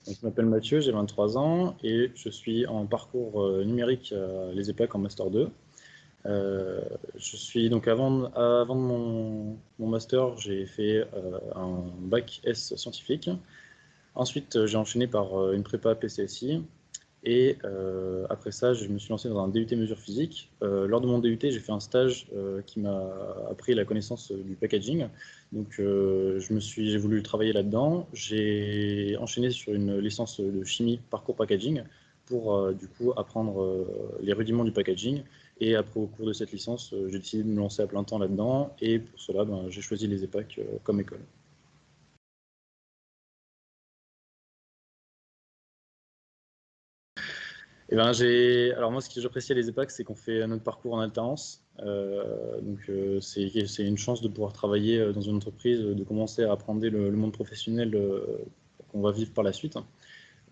Donc, je m'appelle Mathieu, j'ai 23 ans et je suis en parcours numérique à les EPAC en Master 2. Je suis donc avant mon master, j'ai fait un bac S scientifique. Ensuite, j'ai enchaîné par une prépa PCSI. Et après ça, je me suis lancé dans un DUT mesure physique. Lors de mon DUT, j'ai fait un stage qui m'a appris la connaissance du packaging. Donc, j'ai voulu travailler là-dedans. J'ai enchaîné sur une licence de chimie parcours packaging pour du coup apprendre les rudiments du packaging. Et après, au cours de cette licence, j'ai décidé de me lancer à plein temps là-dedans. Et pour cela, j'ai choisi les EPAC comme école. Alors moi, ce que j'apprécie à les EPAC, c'est qu'on fait notre parcours en alternance. C'est une chance de pouvoir travailler dans une entreprise, de commencer à apprendre le monde professionnel qu'on va vivre par la suite.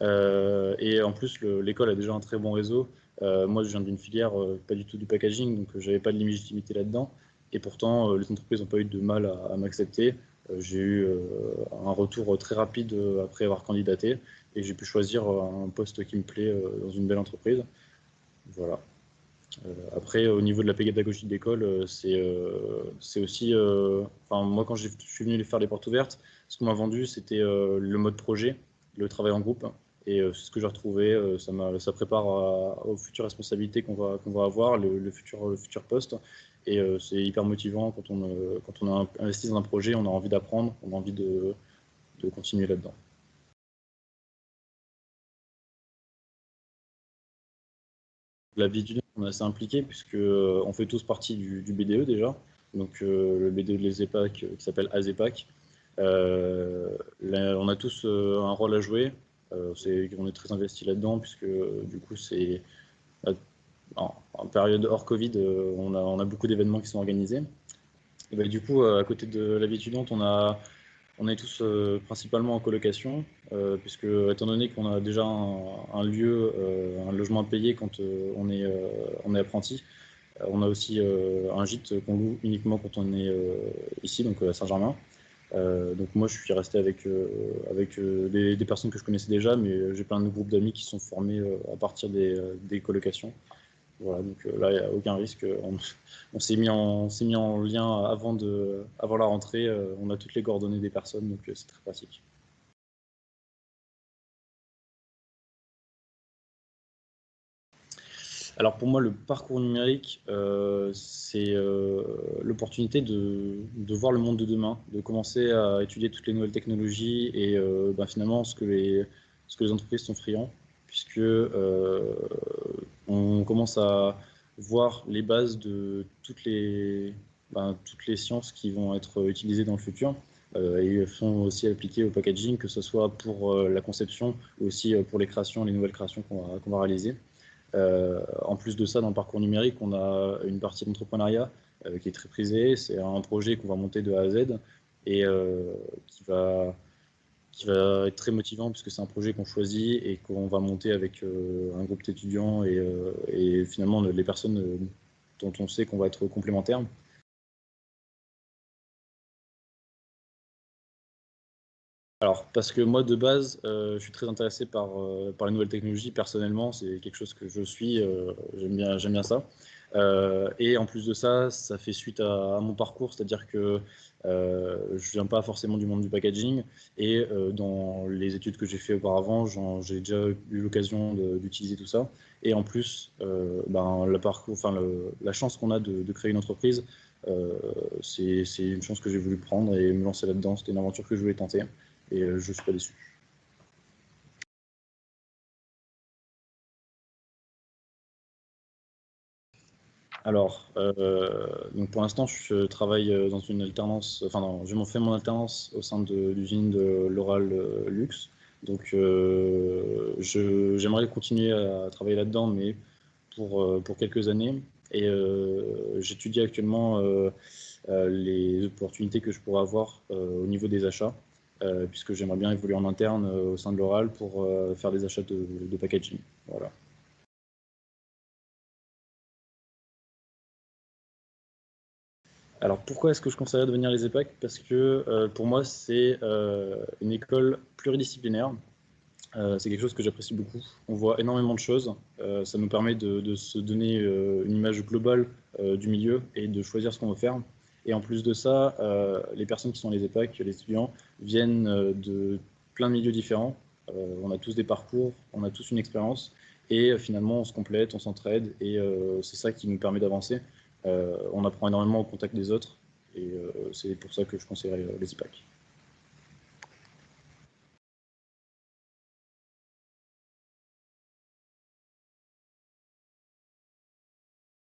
Et en plus, l'école a déjà un très bon réseau. Moi, je viens d'une filière pas du tout du packaging, donc j'avais pas de légitimité là-dedans. Et pourtant, les entreprises n'ont pas eu de mal à m'accepter. J'ai eu un retour très rapide après avoir candidaté et j'ai pu choisir un poste qui me plaît dans une belle entreprise. Voilà. Après, au niveau de la pédagogie de l'école, c'est aussi. Enfin, moi, quand je suis venu faire les portes ouvertes, ce qu'on m'a vendu, c'était le mode projet, le travail en groupe. Et c'est ce que j'ai retrouvé. Ça prépare aux futures responsabilités qu'on va avoir, le futur poste. Et c'est hyper motivant quand on a investi dans un projet, on a envie d'apprendre, on a envie de continuer là-dedans. La vie étudiante, on est assez impliqué puisque on fait tous partie du BDE déjà. Donc le BDE de les EPAC qui s'appelle AZEPAC. On a tous un rôle à jouer. On est très investi là-dedans puisque du coup c'est en période hors Covid, on a beaucoup d'événements qui sont organisés. Et du coup, à côté de la vie étudiante, on est tous principalement en colocation, puisque étant donné qu'on a déjà un lieu, un logement à payer quand on est apprenti, on a aussi un gîte qu'on loue uniquement quand on est ici, donc à Saint-Germain. Donc moi, je suis resté avec des personnes que je connaissais déjà, mais j'ai plein de groupes d'amis qui sont formés à partir des colocations. Voilà, donc là, il n'y a aucun risque. On s'est mis en lien avant la rentrée. On a toutes les coordonnées des personnes, donc c'est très pratique. Alors pour moi, le parcours numérique, c'est l'opportunité de voir le monde de demain, de commencer à étudier toutes les nouvelles technologies et finalement ce que les entreprises sont friands, puisque on commence à voir les bases de toutes les sciences qui vont être utilisées dans le futur. Et sont aussi appliquées au packaging, que ce soit pour la conception ou aussi pour les créations, les nouvelles créations qu'on va réaliser. En plus de ça, dans le parcours numérique, on a une partie d'entrepreneuriat qui est très prisée. C'est un projet qu'on va monter de A à Z et qui va être très motivant puisque c'est un projet qu'on choisit et qu'on va monter avec un groupe d'étudiants et finalement les personnes dont on sait qu'on va être complémentaires. Alors, parce que moi, de base, je suis très intéressé par les nouvelles technologies. Personnellement, c'est quelque chose que je suis. J'aime bien ça. Et en plus de ça, ça fait suite à mon parcours, c'est-à-dire que je viens pas forcément du monde du packaging. Et dans les études que j'ai fait auparavant, j'ai déjà eu l'occasion d'utiliser tout ça. Et en plus, le parcours, la chance qu'on a de créer une entreprise, c'est une chance que j'ai voulu prendre et me lancer là-dedans. C'était une aventure que je voulais tenter et je suis pas déçu. Alors, donc pour l'instant, je travaille dans une alternance, enfin non, j'ai fait mon alternance au sein de l'usine de l'Oral Luxe. Donc, j'aimerais continuer à travailler là-dedans, mais pour quelques années. Et j'étudie actuellement les opportunités que je pourrais avoir au niveau des achats, puisque j'aimerais bien évoluer en interne au sein de l'Oral pour faire des achats de packaging. Voilà. Alors pourquoi est-ce que je conseillerais de venir les EPAC? Parce que pour moi, c'est une école pluridisciplinaire. C'est quelque chose que j'apprécie beaucoup. On voit énormément de choses. Ça nous permet de se donner une image globale du milieu et de choisir ce qu'on veut faire. Et en plus de ça, les personnes qui sont les EPAC, les étudiants, viennent de plein de milieux différents. On a tous des parcours, on a tous une expérience. Et finalement, on se complète, on s'entraide. Et c'est ça qui nous permet d'avancer. On apprend énormément au contact des autres. Et c'est pour ça que je conseillerais les EPAC.